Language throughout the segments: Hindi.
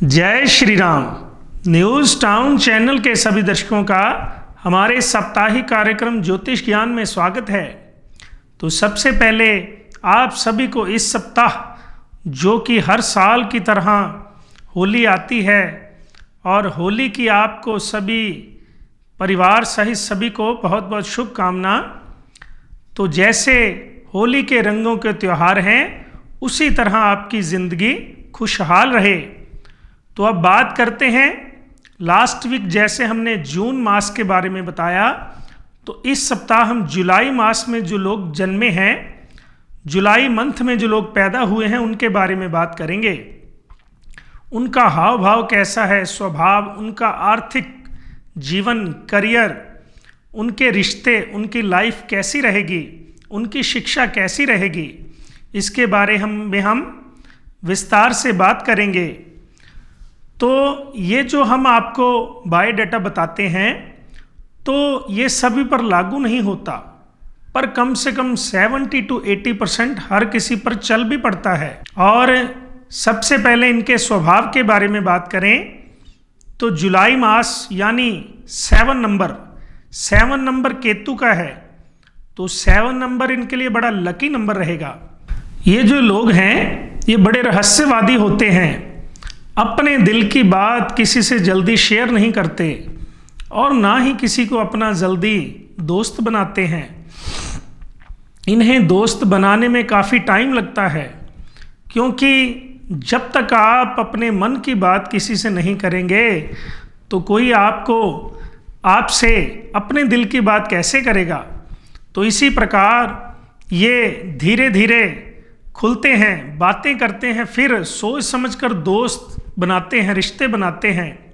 जय Shri Ram. News town channel के सभी दर्शकों का हमारे साप्ताहिक कार्यक्रम ज्योतिष ज्ञान में स्वागत है। तो सबसे पहले आप सभी को इस सप्ताह, जो कि हर साल की तरह होली आती है, और होली की आपको सभी परिवार सहित सभी को बहुत बहुत शुभकामना। तो जैसे होली के रंगों के त्यौहार हैं, उसी तरह आपकी ज़िंदगी खुशहाल रहे। तो अब बात करते हैं, लास्ट वीक जैसे हमने जून मास के बारे में बताया, तो इस सप्ताह हम जुलाई मास में जो लोग जन्मे हैं, जुलाई मंथ में जो लोग पैदा हुए हैं, उनके बारे में बात करेंगे। उनका हाव भाव कैसा है, स्वभाव, उनका आर्थिक जीवन, करियर, उनके रिश्ते, उनकी लाइफ कैसी रहेगी, उनकी शिक्षा कैसी रहेगी, इसके बारे में हम विस्तार से बात करेंगे। तो ये जो हम आपको बायोडाटा बताते हैं, तो ये सभी पर लागू नहीं होता, पर कम से कम 70 to 80% हर किसी पर चल भी पड़ता है। और सबसे पहले इनके स्वभाव के बारे में बात करें तो जुलाई मास यानी 7 नंबर केतु का है, तो 7 नंबर इनके लिए बड़ा लकी नंबर रहेगा। ये जो लोग हैं, ये बड़े रहस्यवादी होते हैं, अपने दिल की बात किसी से जल्दी शेयर नहीं करते और ना ही किसी को अपना जल्दी दोस्त बनाते हैं। इन्हें दोस्त बनाने में काफ़ी टाइम लगता है, क्योंकि जब तक आप अपने मन की बात किसी से नहीं करेंगे तो कोई आपसे अपने दिल की बात कैसे करेगा। तो इसी प्रकार ये धीरे धीरे खुलते हैं, बातें करते हैं, फिर सोच समझकर दोस्त बनाते हैं, रिश्ते बनाते हैं।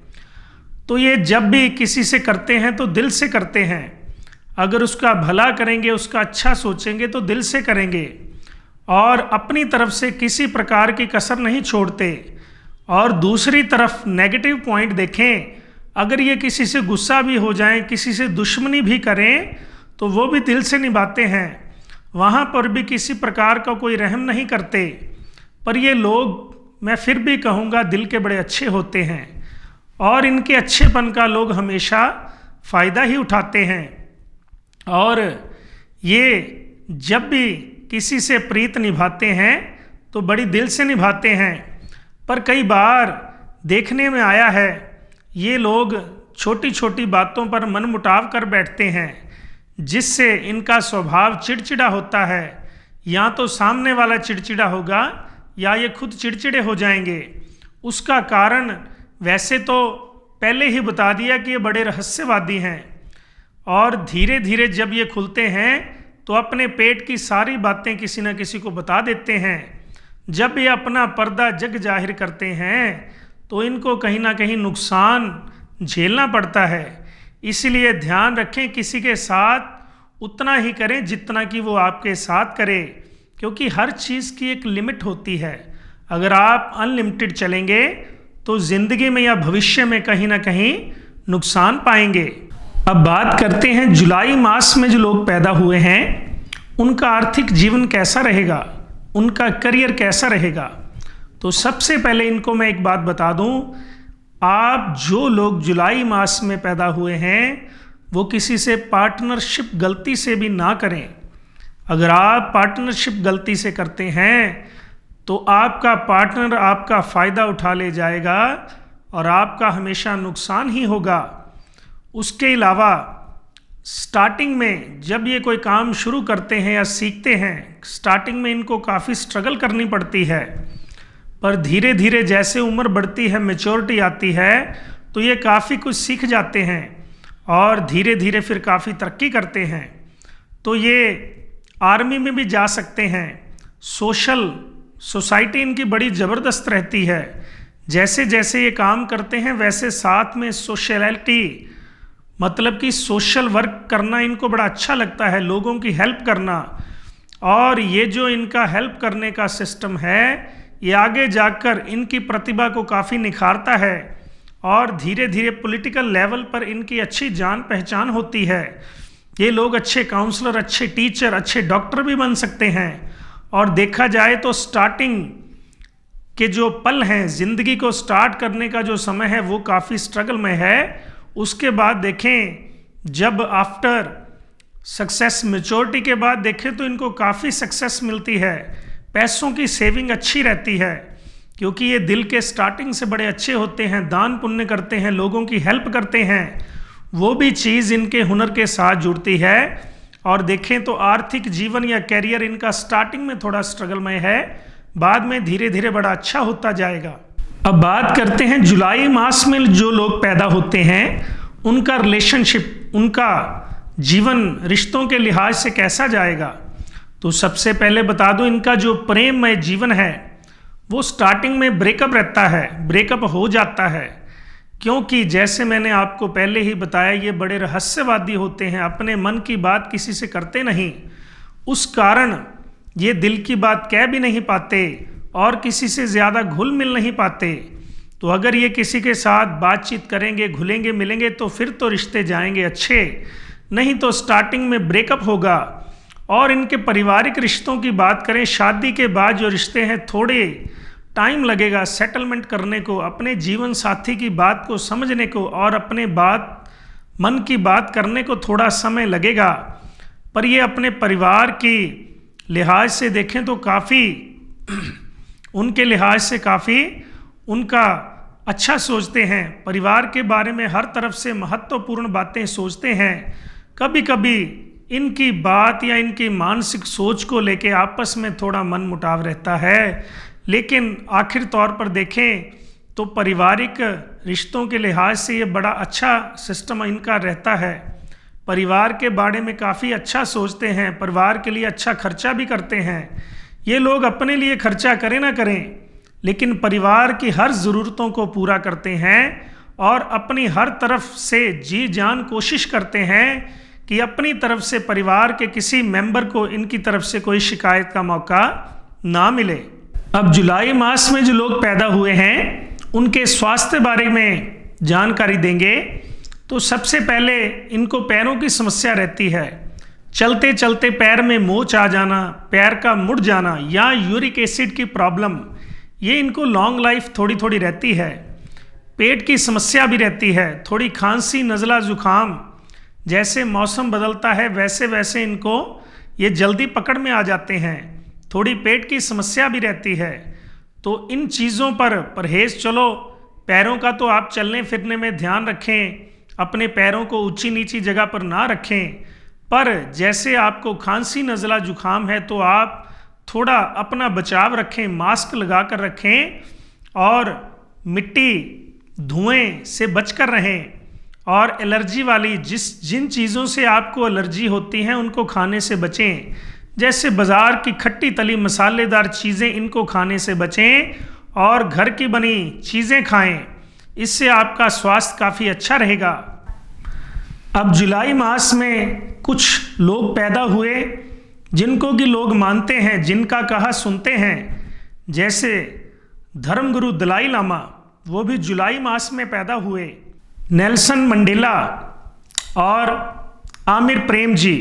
तो ये जब भी किसी से करते हैं तो दिल से करते हैं। अगर उसका भला करेंगे, उसका अच्छा सोचेंगे तो दिल से करेंगे, और अपनी तरफ से किसी प्रकार की कसर नहीं छोड़ते। और दूसरी तरफ नेगेटिव पॉइंट देखें, अगर ये किसी से गुस्सा भी हो जाएं, किसी से दुश्मनी भी करें, तो वो भी दिल से निभाते हैं, वहाँ पर भी किसी प्रकार का कोई रहम नहीं करते। पर ये लोग, मैं फिर भी कहूँगा, दिल के बड़े अच्छे होते हैं, और इनके अच्छेपन का लोग हमेशा फ़ायदा ही उठाते हैं। और ये जब भी किसी से प्रीत निभाते हैं तो बड़ी दिल से निभाते हैं। पर कई बार देखने में आया है, ये लोग छोटी छोटी बातों पर मनमुटाव कर बैठते हैं, जिससे इनका स्वभाव चिड़चिड़ा होता है। या तो सामने वाला चिड़चिड़ा होगा, या ये खुद चिड़चिड़े हो जाएंगे। उसका कारण वैसे तो पहले ही बता दिया कि ये बड़े रहस्यवादी हैं, और धीरे धीरे जब ये खुलते हैं तो अपने पेट की सारी बातें किसी न किसी को बता देते हैं। जब ये अपना पर्दा जग जाहिर करते हैं तो इनको कहीं ना कहीं नुकसान झेलना पड़ता है। इसलिए ध्यान रखें, किसी के साथ उतना ही करें जितना कि वो आपके साथ करे, क्योंकि हर चीज़ की एक लिमिट होती है। अगर आप अनलिमिटेड चलेंगे तो ज़िंदगी में या भविष्य में कहीं ना कहीं नुकसान पाएंगे। अब बात करते हैं, जुलाई मास में जो लोग पैदा हुए हैं, उनका आर्थिक जीवन कैसा रहेगा, उनका करियर कैसा रहेगा। तो सबसे पहले इनको मैं एक बात बता दूं, आप जो लोग जुलाई मास में पैदा हुए हैं, वो किसी से पार्टनरशिप गलती से भी ना करें। अगर आप पार्टनरशिप गलती से करते हैं तो आपका पार्टनर आपका फ़ायदा उठा ले जाएगा और आपका हमेशा नुकसान ही होगा। उसके अलावा स्टार्टिंग में जब ये कोई काम शुरू करते हैं या सीखते हैं, स्टार्टिंग में इनको काफ़ी स्ट्रगल करनी पड़ती है, पर धीरे धीरे जैसे उम्र बढ़ती है, मैच्योरिटी आती है, तो ये काफ़ी कुछ सीख जाते हैं और धीरे धीरे फिर काफ़ी तरक्की करते हैं। तो ये आर्मी में भी जा सकते हैं। सोसाइटी इनकी बड़ी ज़बरदस्त रहती है। जैसे जैसे ये काम करते हैं, वैसे साथ में सोशलिटी, मतलब कि सोशल वर्क करना इनको बड़ा अच्छा लगता है, लोगों की हेल्प करना। और ये जो इनका हेल्प करने का सिस्टम है, ये आगे जाकर इनकी प्रतिभा को काफ़ी निखारता है, और धीरे धीरे पॉलिटिकल लेवल पर इनकी अच्छी जान पहचान होती है। ये लोग अच्छे काउंसलर, अच्छे टीचर, अच्छे डॉक्टर भी बन सकते हैं। और देखा जाए तो स्टार्टिंग के जो पल हैं, ज़िंदगी को स्टार्ट करने का जो समय है वो काफ़ी स्ट्रगल में है। उसके बाद देखें जब आफ्टर सक्सेस मैच्योरिटी के बाद देखें तो इनको काफ़ी सक्सेस मिलती है, पैसों की सेविंग अच्छी रहती है, क्योंकि ये दिल के स्टार्टिंग से बड़े अच्छे होते हैं, दान पुण्य करते हैं, लोगों की हेल्प करते हैं, वो भी चीज़ इनके हुनर के साथ जुड़ती है। और देखें तो आर्थिक जीवन या कैरियर इनका स्टार्टिंग में थोड़ा स्ट्रगलमय है, बाद में धीरे धीरे बड़ा अच्छा होता जाएगा। अब बात करते हैं जुलाई मास में जो लोग पैदा होते हैं उनका रिलेशनशिप, उनका जीवन रिश्तों के लिहाज से कैसा जाएगा। तो सबसे पहले बता दूं, इनका जो प्रेममय जीवन है वो स्टार्टिंग में ब्रेकअप रहता है, ब्रेकअप हो जाता है, क्योंकि जैसे मैंने आपको पहले ही बताया ये बड़े रहस्यवादी होते हैं, अपने मन की बात किसी से करते नहीं, उस कारण ये दिल की बात कह भी नहीं पाते और किसी से ज़्यादा घुल मिल नहीं पाते। तो अगर ये किसी के साथ बातचीत करेंगे, घुलेंगे मिलेंगे तो फिर तो रिश्ते जाएंगे अच्छे, नहीं तो स्टार्टिंग में ब्रेकअप होगा। और इनके पारिवारिक रिश्तों की बात करें, शादी के बाद जो रिश्ते हैं थोड़े टाइम लगेगा सेटलमेंट करने को, अपने जीवन साथी की बात को समझने को और अपने मन की बात करने को थोड़ा समय लगेगा। पर ये अपने परिवार की लिहाज से देखें तो काफ़ी उनके लिहाज से काफ़ी उनका अच्छा सोचते हैं, परिवार के बारे में हर तरफ से महत्वपूर्ण बातें सोचते हैं। कभी कभी इनकी बात या इनकी मानसिक सोच को लेके आपस में थोड़ा मन मुटाव रहता है, लेकिन आखिर तौर पर देखें तो पारिवारिक रिश्तों के लिहाज से ये बड़ा अच्छा सिस्टम इनका रहता है। परिवार के बारे में काफ़ी अच्छा सोचते हैं, परिवार के लिए अच्छा खर्चा भी करते हैं। ये लोग अपने लिए खर्चा करें ना करें, लेकिन परिवार की हर ज़रूरतों को पूरा करते हैं और अपनी हर तरफ से जी जान कोशिश करते हैं कि अपनी तरफ से परिवार के किसी मेंबर को इनकी तरफ से कोई शिकायत का मौका ना मिले। अब जुलाई मास में जो लोग पैदा हुए हैं उनके स्वास्थ्य बारे में जानकारी देंगे। तो सबसे पहले इनको पैरों की समस्या रहती है, चलते चलते पैर में मोच आ जाना, पैर का मुड़ जाना या यूरिक एसिड की प्रॉब्लम, ये इनको लॉन्ग लाइफ थोड़ी थोड़ी रहती है। पेट की समस्या भी रहती है, थोड़ी खांसी नज़ला ज़ुकाम, जैसे मौसम बदलता है वैसे वैसे इनको ये जल्दी पकड़ में आ जाते हैं। थोड़ी पेट की समस्या भी रहती है। तो इन चीज़ों पर परहेज़, चलो पैरों का तो आप चलने फिरने में ध्यान रखें, अपने पैरों को ऊंची नीची जगह पर ना रखें, पर जैसे आपको खांसी नज़ला जुकाम है तो आप थोड़ा अपना बचाव रखें, मास्क लगा कर रखें और मिट्टी धुएं से बचकर रहें। और एलर्जी वाली जिन चीज़ों से आपको एलर्जी होती हैं उनको खाने से बचें, जैसे बाज़ार की खट्टी तली मसालेदार चीज़ें, इनको खाने से बचें और घर की बनी चीज़ें खाएं, इससे आपका स्वास्थ्य काफ़ी अच्छा रहेगा। अब जुलाई मास में कुछ लोग पैदा हुए जिनको कि लोग मानते हैं, जिनका कहा सुनते हैं, जैसे धर्मगुरु दलाई लामा, वो भी जुलाई मास में पैदा हुए। नेल्सन मंडेला और आमिर प्रेम जी,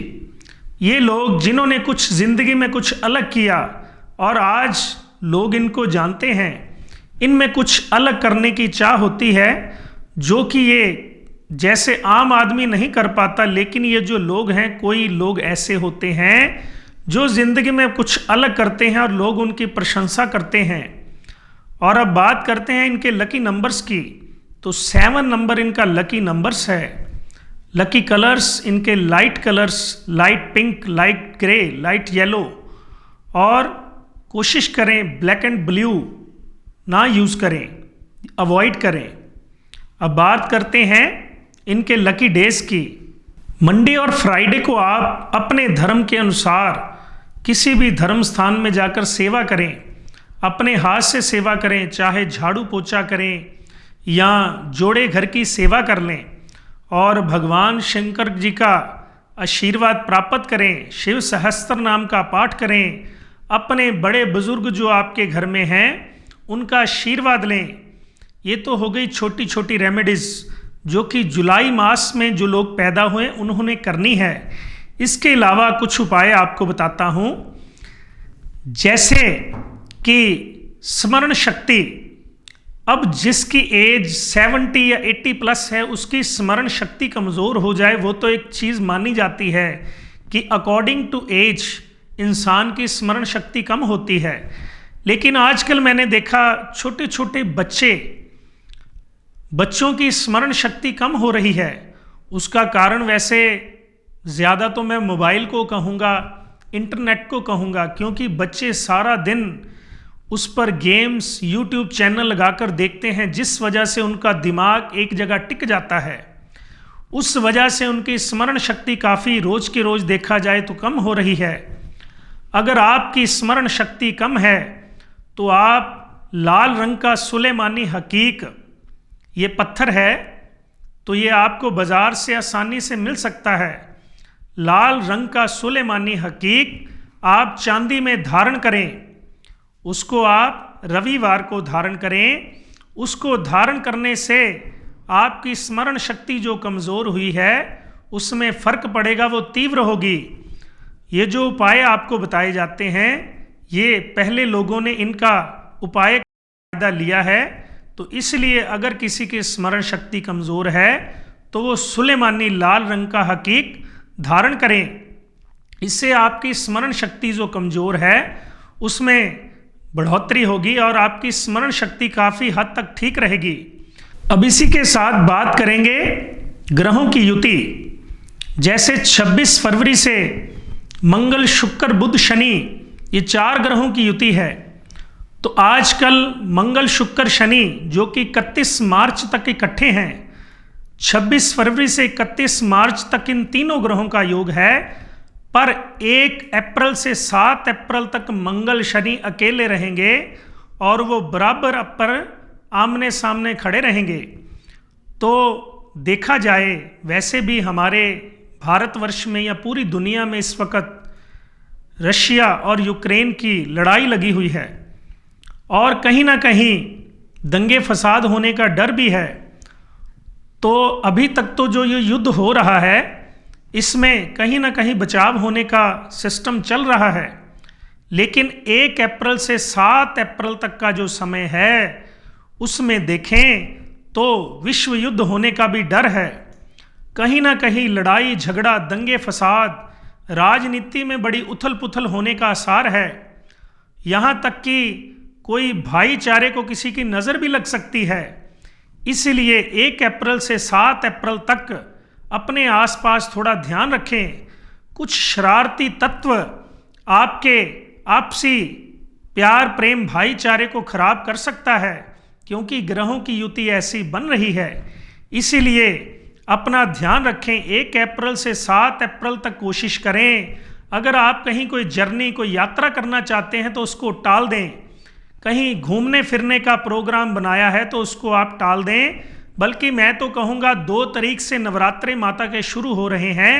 ये लोग जिन्होंने कुछ ज़िंदगी में कुछ अलग किया और आज लोग इनको जानते हैं। इनमें कुछ अलग करने की चाह होती है जो कि ये जैसे आम आदमी नहीं कर पाता, लेकिन ये जो लोग हैं, कोई लोग ऐसे होते हैं जो ज़िंदगी में कुछ अलग करते हैं और लोग उनकी प्रशंसा करते हैं। और अब बात करते हैं इनके लकी नंबर्स की। तो 7 नंबर इनका लकी नंबर्स है। लकी कलर्स इनके light colours, light pink, light grey, light yellow, और कोशिश करें ब्लैक एंड ब्लू ना यूज़ करें, अवॉइड करें। अब बात करते हैं इनके लकी डेज की। मंडे और फ्राइडे को आप अपने धर्म के अनुसार किसी भी धर्म स्थान में जाकर सेवा करें, अपने हाथ से सेवा करें, चाहे झाड़ू पोछा करें या जोड़े घर की सेवा कर लें और भगवान शंकर जी का आशीर्वाद प्राप्त करें। शिव सहस्त्र नाम का पाठ करें, अपने बड़े बुजुर्ग जो आपके घर में हैं उनका आशीर्वाद लें। ये तो हो गई छोटी छोटी रेमेडीज़ जो कि जुलाई मास में जो लोग पैदा हुए उन्होंने करनी है। इसके अलावा कुछ उपाय आपको बताता हूँ, जैसे कि स्मरण शक्ति, अब जिसकी एज 70 या 80 प्लस है उसकी स्मरण शक्ति कमज़ोर हो जाए, वो तो एक चीज़ मानी जाती है कि अकॉर्डिंग टू एज इंसान की स्मरण शक्ति कम होती है। लेकिन आजकल मैंने देखा छोटे छोटे बच्चों की स्मरण शक्ति कम हो रही है। उसका कारण वैसे ज़्यादा तो मैं मोबाइल को कहूँगा, इंटरनेट को कहूँगा, क्योंकि बच्चे सारा दिन उस पर गेम्स, यूट्यूब चैनल लगाकर देखते हैं, जिस वजह से उनका दिमाग एक जगह टिक जाता है। उस वजह से उनकी स्मरण शक्ति काफ़ी रोज़ के रोज़ देखा जाए तो कम हो रही है। अगर आपकी स्मरण शक्ति कम है तो आप लाल रंग का सुलेमानी हकीक, ये पत्थर है तो ये आपको बाज़ार से आसानी से मिल सकता है। लाल रंग का सुलेमानी हकीक आप चांदी में धारण करें, उसको आप रविवार को धारण करें। उसको धारण करने से आपकी स्मरण शक्ति जो कमज़ोर हुई है उसमें फ़र्क पड़ेगा, वो तीव्र होगी। ये जो उपाय आपको बताए जाते हैं, ये पहले लोगों ने इनका उपाय का फ़ायदा लिया है। तो इसलिए अगर किसी की स्मरण शक्ति कमज़ोर है तो वो सुलेमानी लाल रंग का हकीक धारण करें। इससे आपकी स्मरण शक्ति जो कमज़ोर है उसमें बढ़ोतरी होगी और आपकी स्मरण शक्ति काफ़ी हद तक ठीक रहेगी। अब इसी के साथ बात करेंगे ग्रहों की युति। जैसे 26 फरवरी से मंगल, शुक्र, बुध, शनि, ये 4 ग्रहों की युति है। तो आजकल मंगल, शुक्र, शनि जो कि 31 मार्च तक इकट्ठे हैं, 26 फरवरी से 31 मार्च तक इन तीनों ग्रहों का योग है। पर 1 अप्रैल से 7 अप्रैल तक मंगल, शनि अकेले रहेंगे और वो बराबर पर आमने सामने खड़े रहेंगे। तो देखा जाए वैसे भी हमारे भारतवर्ष में या पूरी दुनिया में इस वक्त रशिया और यूक्रेन की लड़ाई लगी हुई है और कहीं ना कहीं दंगे फसाद होने का डर भी है। तो अभी तक तो जो ये युद्ध हो रहा है इसमें कहीं ना कहीं बचाव होने का सिस्टम चल रहा है। लेकिन 1 अप्रैल से 7 अप्रैल तक का जो समय है उसमें देखें तो विश्व युद्ध होने का भी डर है। कहीं ना कहीं लड़ाई झगड़ा, दंगे फसाद, राजनीति में बड़ी उथल पुथल होने का आसार है। यहाँ तक कि कोई भाईचारे को किसी की नज़र भी लग सकती है। इसलिए 1 अप्रैल से 7 अप्रैल तक अपने आसपास थोड़ा ध्यान रखें। कुछ शरारती तत्व आपके आपसी प्यार, प्रेम, भाईचारे को खराब कर सकता है, क्योंकि ग्रहों की युति ऐसी बन रही है। इसीलिए अपना ध्यान रखें। 1 अप्रैल से 7 अप्रैल तक कोशिश करें। अगर आप कहीं कोई जर्नी, कोई यात्रा करना चाहते हैं तो उसको टाल दें। कहीं घूमने फिरने का प्रोग्राम बनाया है तो उसको आप टाल दें। बल्कि मैं तो कहूँगा 2 तारीख से नवरात्रे माता के शुरू हो रहे हैं।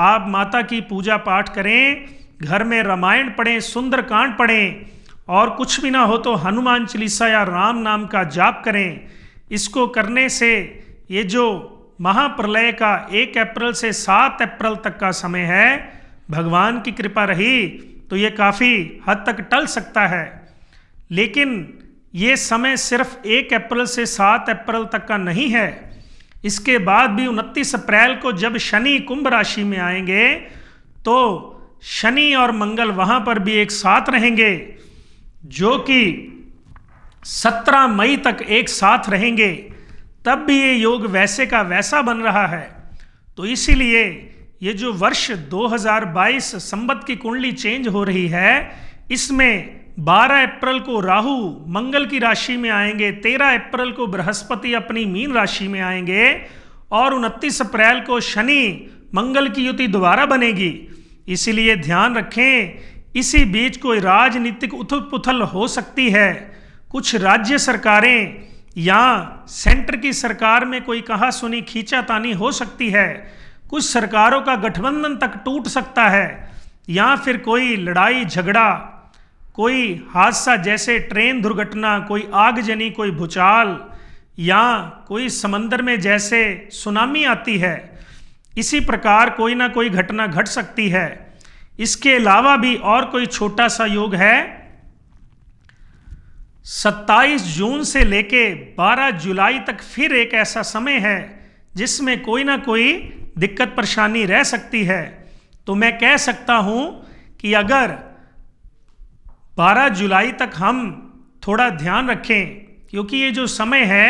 आप माता की पूजा पाठ करें, घर में रामायण पढ़ें, सुंदरकांड पढ़ें और कुछ भी ना हो तो हनुमान चालीसा या राम नाम का जाप करें। इसको करने से ये जो महाप्रलय का 1 अप्रैल से 7 अप्रैल तक का समय है, भगवान की कृपा रही तो ये काफ़ी हद तक टल सकता है। लेकिन ये समय सिर्फ 1 अप्रैल से 7 अप्रैल तक का नहीं है। इसके बाद भी 29 अप्रैल को जब शनि कुंभ राशि में आएंगे तो शनि और मंगल वहाँ पर भी एक साथ रहेंगे, जो कि 17 मई तक एक साथ रहेंगे। तब भी ये योग वैसे का वैसा बन रहा है। तो इसीलिए ये जो वर्ष 2022 संवत की कुंडली चेंज हो रही है, इसमें 12 अप्रैल को राहु मंगल की राशि में आएंगे, 13 अप्रैल को बृहस्पति अपनी मीन राशि में आएंगे और 29 अप्रैल को शनि मंगल की युति दोबारा बनेगी। इसीलिए ध्यान रखें। इसी बीच कोई राजनीतिक उथल पुथल हो सकती है। कुछ राज्य सरकारें या सेंटर की सरकार में कोई कहा सुनी खींचातानी हो सकती है। कुछ सरकारों का गठबंधन तक टूट सकता है, या फिर कोई लड़ाई झगड़ा, कोई हादसा जैसे ट्रेन दुर्घटना, कोई आगजनी, कोई भूचाल या कोई समंदर में जैसे सुनामी आती है। इसी प्रकार कोई ना कोई घटना घट सकती है। इसके अलावा भी और कोई छोटा सा योग है 27 जून से लेके 12 जुलाई तक फिर एक ऐसा समय है जिसमें कोई ना कोई दिक्कत परेशानी रह सकती है। तो मैं कह सकता हूं कि अगर 12 जुलाई तक हम थोड़ा ध्यान रखें, क्योंकि ये जो समय है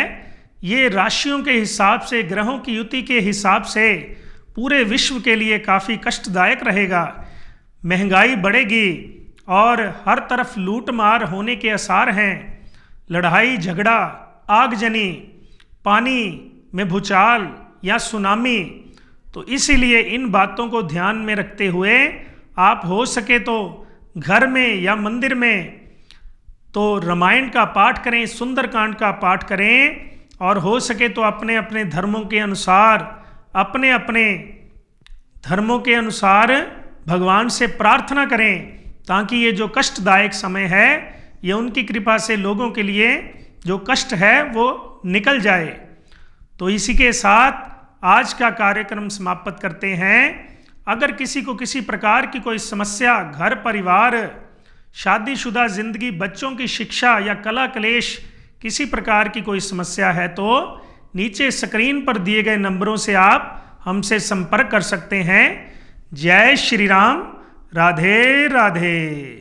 ये राशियों के हिसाब से, ग्रहों की युति के हिसाब से पूरे विश्व के लिए काफ़ी कष्टदायक रहेगा। महंगाई बढ़ेगी और हर तरफ लूट मार होने के आसार हैं। लड़ाई झगड़ा, आगजनी, पानी में भूचाल या सुनामी। तो इसीलिए इन बातों को ध्यान में रखते हुए आप हो सके तो घर में या मंदिर में तो रामायण का पाठ करें, सुंदरकांड का पाठ करें, और हो सके तो अपने अपने धर्मों के अनुसार, अपने अपने धर्मों के अनुसार भगवान से प्रार्थना करें, ताकि ये जो कष्टदायक समय है ये उनकी कृपा से लोगों के लिए जो कष्ट है वो निकल जाए। तो इसी के साथ आज का कार्यक्रम समाप्त करते हैं। अगर किसी को किसी प्रकार की कोई समस्या, घर परिवार, शादीशुदा जिंदगी, बच्चों की शिक्षा या कला क्लेश, किसी प्रकार की कोई समस्या है तो नीचे स्क्रीन पर दिए गए नंबरों से आप हमसे संपर्क कर सकते हैं। जय श्री राम। राधे राधे।